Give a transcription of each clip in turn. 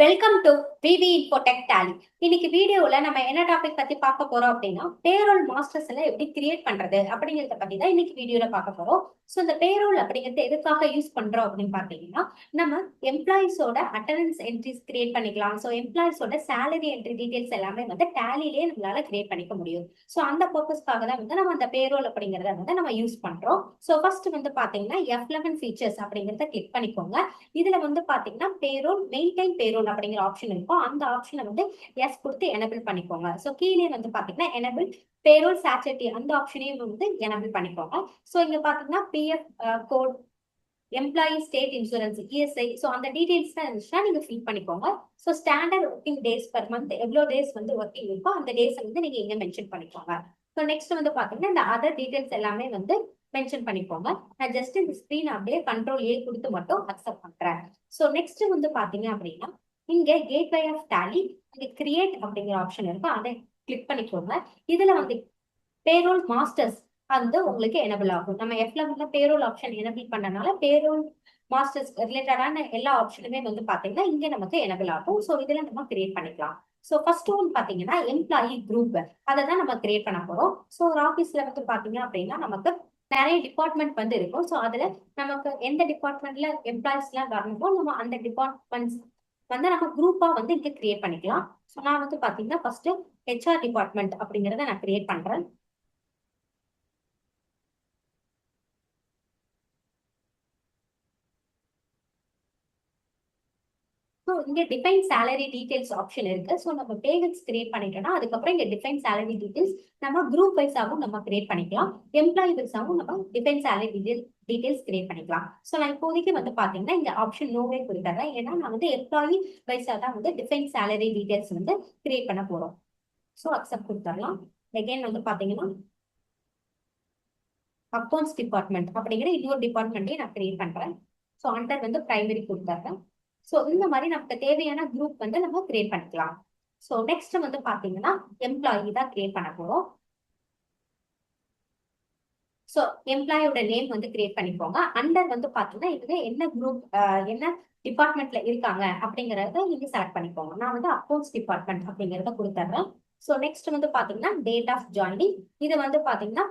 Welcome to VV Infotech Tally. இன்னைக்கு வீடியோல நம்ம என்ன டாபிக் பத்தி பார்க்க போறோம் அப்படின்னா, பேரோல் மாஸ்டர்ஸ் எல்லாம் எப்படி கிரியேட் பண்றது அப்படிங்கறத பத்தி தான் இன்னைக்கு வீடியோல பார்க்க போறோம். ஸோ இந்த பேரோல் அப்படிங்கிறது எதுக்காக யூஸ் பண்றோம் அப்படின்னு பாத்தீங்கன்னா, நம்ம எம்ப்ளாயிஸோட அட்டண்டன்ஸ் என்ட்ரிஸ் கிரியேட் பண்ணிக்கலாம். ஸோ எம்ப்ளாயிஸோட சேலரி என்ட்ரி டீடைல்ஸ் எல்லாமே வந்து டேலிலேயே நம்மளால கிரியேட் பண்ணிக்க முடியும். ஸோ அந்த பர்பஸ்க்காக தான் வந்து நம்ம அந்த பேரோல் அப்படிங்கறத வந்து நம்ம யூஸ் பண்றோம். ஸோ ஃபர்ஸ்ட் வந்து பாத்தீங்கன்னா F11 ஃபீச்சர்ஸ் அப்படிங்கறத கிளிக் பண்ணிக்கோங்க. இதுல வந்து பாத்தீங்கன்னா பேரோல் மெயின்டைன் பேரோல் அப்படிங்கிற ஆப்ஷன் இருக்கும். அந்த ஆப்ஷனை வந்து எஸ் கொடுத்து எனபிள் பண்ணிக்கோங்க. ஸோ கீழே வந்து பாத்தீங்கன்னா எனபிள் பேரோல் சாச்சுரிட்டி அந்த ஆப்ஷனையும் வந்து எனபிள் பண்ணிக்கோங்க. ஸோ இங்க பாத்தீங்கன்னா PF code, employee state insurance, ESI, so அந்த டீடைல்ஸ் தான் இருந்துச்சுன்னா நீங்க ஃபில் பண்ணிக்கோங்க. So standard working days per month எவ்வளோ டேஸ் வந்து ஒர்க்கிங் இருக்கோ அந்த டேஸ் வந்து நீங்க இங்க மென்ஷன் பண்ணிக்கோங்க. ஸோ நெக்ஸ்ட் வந்து பாத்தீங்கன்னா இந்த அதர் டீடைல்ஸ் எல்லாமே வந்து மென்ஷன் பண்ணிக்கோங்க. நான் ஜஸ்ட் இந்த ஸ்கிரீன் அப்படியே கண்ட்ரோல் ஏ கொடுத்து மட்டும் அக்செப்ட் பண்றேன். ஸோ நெக்ஸ்ட் வந்து பாத்தீங்க அப்படின்னா இங்க கேட்வே ஆஃப் டாலி இங்க கிரியேட் அப்படிங்கிற ஆப்ஷன் இருக்கும். அதை கிளிக் பண்ணிக்கோங்க. இதுல வந்து பேரோல் மாஸ்டர்ஸ் வந்து உங்களுக்கு எனபிள் ஆகும். நம்ம F11 பேரோல் ஆப்ஷன் எனபிள் பண்ணனால பேரோல் மாஸ்டர்ஸ் ரிலேட்டடான எல்லா ஆப்ஷனுமே வந்து பாத்தீங்கன்னா இங்க நமக்கு எனபிள் ஆகும். ஸோ இதுல நம்ம கிரியேட் பண்ணிக்கலாம். ஸோ ஃபர்ஸ்ட் ஒன் பாத்தீங்கன்னா எம்ப்ளாயி குரூப், அதை தான் நம்ம கிரியேட் பண்ண போறோம். ஸோ ஒரு ஆஃபீஸ்ல வந்து பாத்தீங்க அப்படின்னா நமக்கு நிறைய டிபார்ட்மெண்ட் வந்து இருக்கும். ஸோ அதுல நமக்கு எந்த டிபார்ட்மெண்ட்ல எம்ப்ளாயிஸ் எல்லாம் வரணுமோ நம்ம அந்த டிபார்ட்மெண்ட்ஸ் வந்து நம்ம குரூப்பா வந்து இங்க கிரியேட் பண்ணிக்கலாம். ஸோ நான் வந்து பாத்தீங்கன்னா ஃபர்ஸ்ட் ஹெச்ஆர் டிபார்ட்மெண்ட் அப்படிங்கறத நான் கிரியேட் பண்றேன். ஸோ இங்க டிஃபைன் சேலரி டீடைல்ஸ் ஆப்ஷன் இருக்கு. ஸோ நம்ம பேமெண்ட்ஸ் கிரியேட் பண்ணிட்டோம்னா அதுக்கப்புறம் இங்க டிஃபைன் சேலரி டீடைல்ஸ் நம்ம குரூப் வைஸாகவும் நம்ம கிரியேட் பண்ணிக்கலாம். எம்ப்ளாயி வைஸாகவும் நம்ம டிஃபைன் சேலரி டீடைல்ஸ் கிரியேட் பண்ணிக்கலாம். ஸோ நான் இப்போதைக்கு வந்து பாத்தீங்கன்னா இந்த ஆப்ஷன் நோவே கொடுத்துறேன். ஏன்னா நான் வந்து எம்ப்ளாயி வைஸா தான் வந்து டிஃபைன் சேலரி டீடைல்ஸ் வந்து கிரியேட் பண்ண போறோம். ஸோ அக்செப்ட் கொடுத்துடலாம். அகைன் வந்து பாத்தீங்கன்னா அக்கௌண்ட்ஸ் டிபார்ட்மெண்ட் அப்படிங்கிற இன்னொரு டிபார்ட்மெண்ட்டையும் நான் கிரியேட் பண்றேன். ஸோ அண்டர் வந்து பிரைமரி கொடுத்துறேன். ஸோ இந்த மாதிரி நமக்கு தேவையான குரூப் வந்து நம்ம கிரியேட் பண்ணிக்கலாம். ஸோ நெக்ஸ்ட் வந்து பாத்தீங்கன்னா எம்ப்ளாயி தான் கிரியேட் பண்ண போறோம். ஸோ எம்ப்ளாயோட நேம் வந்து கிரியேட் பண்ணிக்கோங்க. அண்டர் வந்து பாத்தீங்கன்னா இவங்க என்ன குரூப் என்ன டிபார்ட்மெண்ட்ல இருக்காங்க அப்படிங்கறத நீங்க செலக்ட் பண்ணிக்கோங்க. நான் வந்து அக்கௌண்ட்ஸ் டிபார்ட்மெண்ட் அப்படிங்கறத கொடுத்துட்றேன். ஸோ நெக்ஸ்ட் வந்து பாத்தீங்கன்னா டேட் ஆஃப் ஜாயினிங், இது வந்து பாத்தீங்கன்னா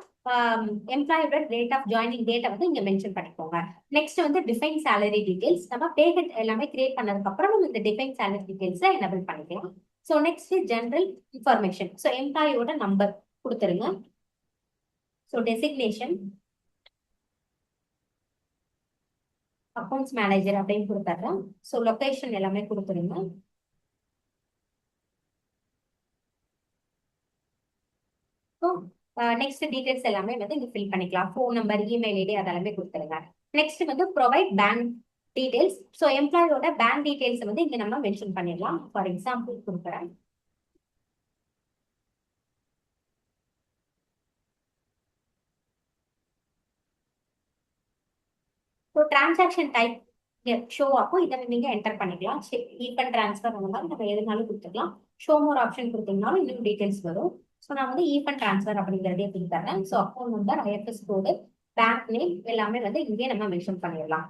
எம்ப்ளாயோட டேட் ஆஃப் ஜாயினிங் டேட்டை வந்து இங்க மென்ஷன் பண்ணிக்கோங்க. நெக்ஸ்ட் வந்து டிஃபைன் சேலரி டீடைல்ஸ், நம்ம பேமெண்ட் எல்லாமே கிரியேட் பண்ணதுக்கு அப்புறம் நம்ம இந்த டிஃபைன் சேலரி டீடைல்ஸ் எனபிள் பண்ணிக்கலாம். So next general information, so எம்ப்ளாயோட நம்பர் கொடுத்துருங்க. ஸோ டெசிக்னேஷன் அக்கௌண்ட்ஸ் மேனேஜர் அப்படின்னு கொடுத்துட்றேன். ஸோ லொகேஷன் எல்லாமே கொடுத்துருங்க. ஸோ நெக்ஸ்ட் டீடைல்ஸ் எல்லாமே வந்து இங்க ஃபில் பண்ணிக்கலாம். ஃபோன் நம்பர், இமெயில் ஐடி அதெல்லாமே கொடுத்துருங்க. நெக்ஸ்ட் வந்து ப்ரொவைட் பேங்க் டீடைல்ஸ். ஸோ எம்ப்ளாயோட பேங்க் டீடைல்ஸ் வந்து இங்க நம்ம மென்ஷன் பண்ணிடலாம். ஃபார் எக்ஸாம்பிள் கொடுக்குறேன். ஸோ டிரான்சாக்ஷன் டைப் ஷோ ஆகும், இதை நீங்க என்டர் பண்ணிக்கலாம். ஈஃபன் டிரான்ஸ்ஃபர் அந்த மாதிரி நம்ம எதுனாலும் கொடுத்துக்கலாம். ஷோ மோர் ஆப்ஷன் கொடுத்தீங்கனாலும் இன்னும் டீடைல்ஸ் வரும். ஸோ நான் வந்து ஈஃபன் டிரான்ஸ்ஃபர் அப்படிங்கிறதே கொடுத்துறேன். ஸோ அக்கௌண்ட் நம்பர், ஐஎஃப்எஸ் கோடு, பேங்க் நேம் எல்லாமே வந்து இங்கே நம்ம மென்ஷன் பண்ணிடலாம்.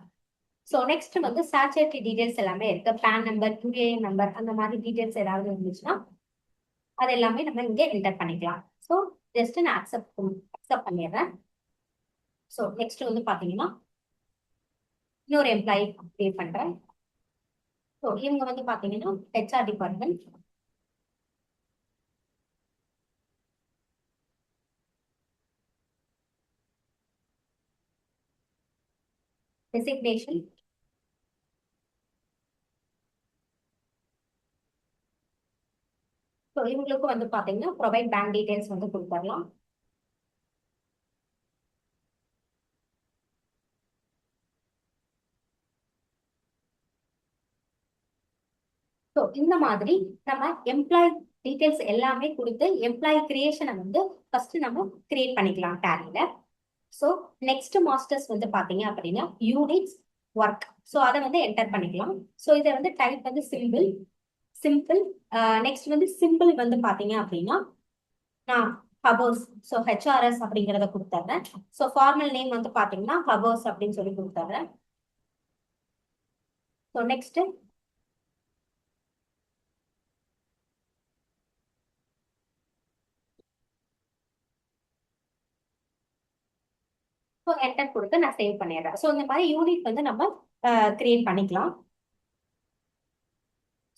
ஸோ நெக்ஸ்ட் வந்து சாச்சுரிட்டி டீடைல்ஸ் எல்லாமே இருக்கு. பேன் நம்பர், யூஏஎன் நம்பர் அந்த மாதிரி டீடைல்ஸ் ஏதாவது இருந்துச்சுன்னா அது எல்லாமே நம்ம இங்கே என்டர் பண்ணிக்கலாம். ஸோ ஜஸ்ட் நான் அக்செப்ட் பண்ணிடுறேன். ஸோ நெக்ஸ்ட் வந்து பாத்தீங்கன்னா இன்னொரு எம்ப்ளாயி கிரியேட் பண்றேன். ஸோ இவங்க வந்து பாத்தீங்கன்னா ஹெச்ஆர் டிபார்ட்மெண்ட். டெசிக்னேஷன் ஸோ இவங்களுக்கும் வந்து பாத்தீங்கன்னா ப்ரொவைட் பேங்க் டீடைல்ஸ் வந்து கொடுத்துடலாம். ஸோ இந்த மாதிரி நம்ம எம்ப்ளாயி டீடைல்ஸ் எல்லாமே கொடுத்து எம்ப்ளாயி கிரியேஷனை வந்து ஃபர்ஸ்ட் நம்ம கிரியேட் பண்ணிக்கலாம் டேலில. ஸோ நெக்ஸ்ட் மாஸ்டர்ஸ் வந்து பாத்தீங்க அப்படின்னா யூனிட்ஸ் ஒர்க், ஸோ அதை வந்து என்டர் பண்ணிக்கலாம். ஸோ இதை வந்து டைப் வந்து சிம்பிள். நெக்ஸ்ட் வந்து சிம்பிள் வந்து பாத்தீங்க அப்படின்னா நான் ஹபர்ஸ், ஸோ ஹெச்ஆர்எஸ் அப்படிங்கிறத கொடுத்துட்றேன். ஸோ ஃபார்மல் நேம் வந்து பாத்தீங்கன்னா ஹபர்ஸ் அப்படின்னு சொல்லி கொடுத்துட்றேன். ஸோ நெக்ஸ்ட் ஸோ என்டர் கொடுத்து நான் சேவ் பண்ணிடுறேன். ஸோ இந்த மாதிரி யூனிட் வந்து நம்ம கிரியேட் பண்ணிக்கலாம்.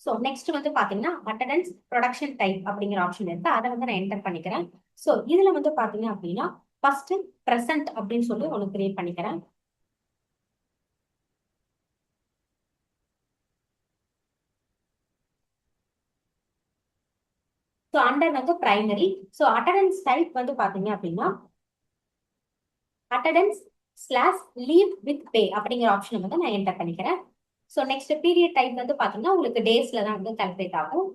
ஸோ நெக்ஸ்ட் வந்து பாத்தீங்கன்னா அட்டண்டன்ஸ் ப்ரொடக்ஷன் டைப் அப்படிங்கிற ஆப்ஷன் இருக்கு. அதை வந்து நான் என்டர் பண்ணிக்கிறேன். ஸோ இதுல வந்து பாத்தீங்க அப்படின்னா ஃபர்ஸ்ட் ப்ரெசென்ட் அப்படின்னு சொல்லி ஒன்று கிரியேட் பண்ணிக்கிறேன். ஸோ அண்டர் வந்து பிரைமரி. ஸோ அட்டண்டன்ஸ் டைப் வந்து பாத்தீங்க அப்படின்னா அட்டண்டன்ஸ் ஸ்லாஷ் லீவ் வித் பே அப்படிங்கிற ஆப்ஷன் வந்து நான் என்டர் பண்ணிக்கிறேன். ஸோ நெக்ஸ்ட் பீரியட் டைப் வந்து பாத்தீங்கன்னா உங்களுக்கு டேஸ்ல தான் வந்து கால்குலேட் ஆகும்.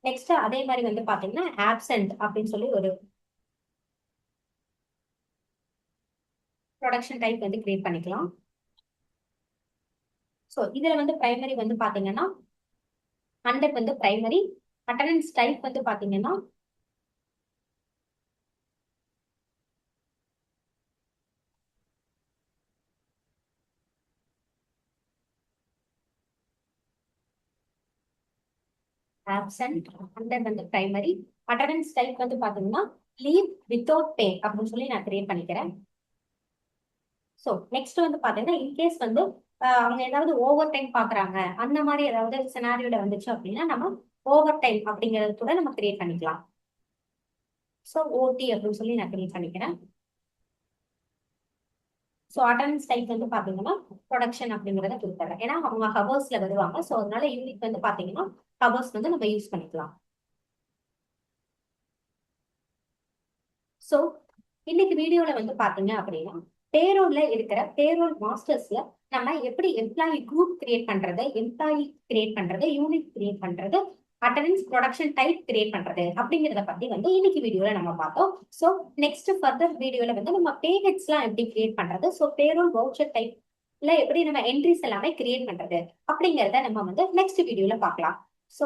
நெக்ஸ்ட் அதே மாதிரி வந்து பாத்தீங்கன்னா ஆப்சென்ட் அப்படின்னு சொல்லி ஒரு ப்ரொடக்ஷன் டைப் வந்து கிரியேட் பண்ணிக்கலாம். ஸோ இதுல வந்து பிரைமரி வந்து பாத்தீங்கன்னா அண்டர் வந்து பிரைமரி. அட்டண்டன்ஸ் டைப் வந்து பாத்தீங்கன்னா ஆப்சென்ட். அண்டர் வந்து பிரைமரி. அட்டண்டன்ஸ் டைப் வந்து பாத்தீங்கன்னா லீவ் வித்தவுட் பே அப்படின்னு சொல்லி நான் கிரியேட் பண்ணிக்கிறேன். ஸோ நெக்ஸ்ட் வந்து பாத்தீங்கன்னா இன்கேஸ் வந்து அவங்க ஏதாவது ஓவர் டைம் பாக்குறாங்க அந்த மாதிரி ஏதாவது சினாரியோல வந்துச்சு அப்படின்னா நம்ம ஓவர் டைம் அப்படிங்கறது கூட நம்ம கிரியேட் பண்ணிக்கலாம். ஸோ ஓடி அப்படின்னு சொல்லி நான் கிரியேட் பண்ணிக்கிறேன். ஸோ அட்டண்டன்ஸ் டைப் வந்து பாத்தீங்கன்னா ப்ரொடக்ஷன் அப்படிங்கறத கொடுத்துறேன். ஏன்னா அவங்க ஹவர்ஸ்ல வருவாங்க. ஸோ அதனால யூனிட் வந்து பாத்தீங்கன்னா ஹவர்ஸ் வந்து நம்ம யூஸ் பண்ணிக்கலாம். ஸோ இன்னைக்கு வீடியோல வந்து பாத்தீங்க அப்படின்னா பேரோல்ல இருக்கிற பேரோல் மாஸ்டர்ஸ்ல நம்ம எப்படி எம்ப்ளாயி குரூப் கிரியேட் பண்றது, எம்ப்ளாயி கிரியேட் பண்றது, யூனிட் கிரியேட் பண்றது, அட்டண்டன்ஸ் ப்ரொடக்ஷன் டைப் கிரியேட் பண்றது அப்படிங்கிறத பத்தி வந்து இன்னைக்கு வீடியோல நம்ம பார்த்தோம். ஸோ நெக்ஸ்ட் ஃபர்தர் வீடியோல வந்து நம்ம பேமெண்ட்ஸ் எல்லாம் எப்படி கிரியேட் பண்றது, ஸோ பேரோல் வவுச்சர் டைப்ல எப்படி நம்ம என்ட்ரிஸ் எல்லாமே கிரியேட் பண்றது அப்படிங்கறத நம்ம வந்து நெக்ஸ்ட் வீடியோல பார்க்கலாம். ஸோ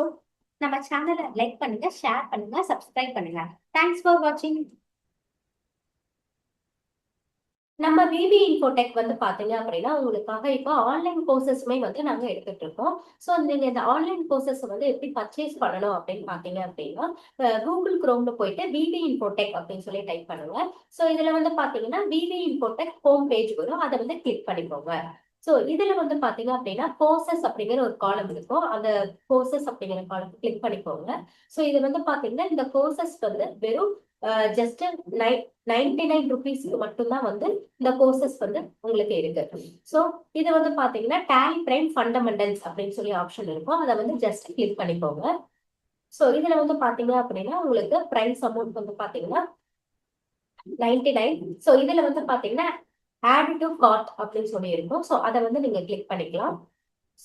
நம்ம சேனலை லைக் பண்ணுங்க, ஷேர் பண்ணுங்க, சப்ஸ்கிரைப் பண்ணுங்க. தேங்க்ஸ் ஃபார் வாட்சிங். நம்ம பிபி இன்ஃபோடெக் வந்து பாத்தீங்க அப்படின்னா உங்களுக்காக இப்போ ஆன்லைன் கோர்சஸ்மே வந்து நாங்க எடுத்துட்டு இருக்கோம். ஸோ நீங்க இந்த ஆன்லைன் கோர்சஸ் வந்து எப்படி பர்ச்சேஸ் பண்ணணும் அப்படின்னு பாத்தீங்க அப்படின்னா கூகுள் குரோம்ல போயிட்டு பிபி இன்ஃபோடெக் அப்படின்னு சொல்லி டைப் பண்ணுங்க. ஸோ இதுல வந்து பாத்தீங்கன்னா பிபி இன்ஃபோடெக் ஹோம் பேஜ் வரும், அதை வந்து கிளிக் பண்ணிக்கோங்க. ஸோ இதுல வந்து பாத்தீங்க அப்படின்னா கோர்சஸ் அப்படிங்கிற ஒரு காலம் இருக்கும், அந்த கோர்சஸ் அப்படிங்கிற காலம் கிளிக் பண்ணிக்கோங்க. ஸோ இது வந்து பாத்தீங்கன்னா இந்த கோர்சஸ் வந்து வெறும் ஜஸ்ட் 99 ருபீஸ்க்கு மட்டும்தான் வந்து இந்த கோர்சஸ் வந்து உங்களுக்கு இருக்கு. ஸோ இது வந்து பாத்தீங்கன்னா டேலி பிரைம் ஃபண்டமெண்டல்ஸ் அப்படின்னு சொல்லி ஆப்ஷன் இருக்கும், அதை வந்து ஜஸ்ட் கிளிக் பண்ணிக்கோங்க. ஸோ இதுல வந்து பாத்தீங்க அப்படின்னா உங்களுக்கு பிரைஸ் அமௌண்ட் வந்து பாத்தீங்கன்னா 99. ஸோ இதுல வந்து பாத்தீங்கன்னா ஆட் டு கார்ட் அப்படின்னு சொல்லி இருக்கும். ஸோ அதை வந்து நீங்க கிளிக் பண்ணிக்கலாம்.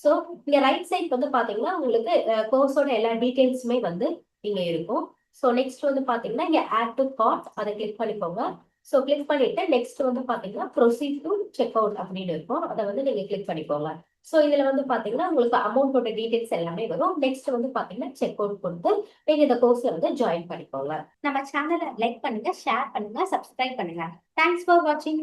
ஸோ இங்க ரைட் சைட் வந்து பாத்தீங்கன்னா உங்களுக்கு கோர்ஸோட எல்லா டீடைல்ஸுமே வந்து இங்க இருக்கும். ஸோ நெக்ஸ்ட் வந்து பாத்தீங்கன்னா இங்க ஆட் டு கார்ட் அதை கிளிக் பண்ணிக்கோங்க. ஸோ கிளிக் பண்ணிட்டு நெக்ஸ்ட் வந்து பாத்தீங்கன்னா ப்ரொசீட் டு செக் அவுட் அப்படின்னு இருக்கும், அதை வந்து நீங்க கிளிக் பண்ணிக்கோங்க. ஸோ இதுல வந்து பாத்தீங்கன்னா உங்களுக்கு அமௌண்டோட டீடைல்ஸ் எல்லாமே வரும். நெக்ஸ்ட் வந்து பாத்தீங்கன்னா செக் அவுட் கொடுத்து நீங்க இந்த கோர்ஸ்ல வந்து ஜாயின் பண்ணிக்கோங்க. நம்ம சேனலை லைக் பண்ணுங்க, ஷேர் பண்ணுங்க, சப்ஸ்கிரைப் பண்ணுங்க. தேங்க்ஸ் ஃபார் வாட்சிங்.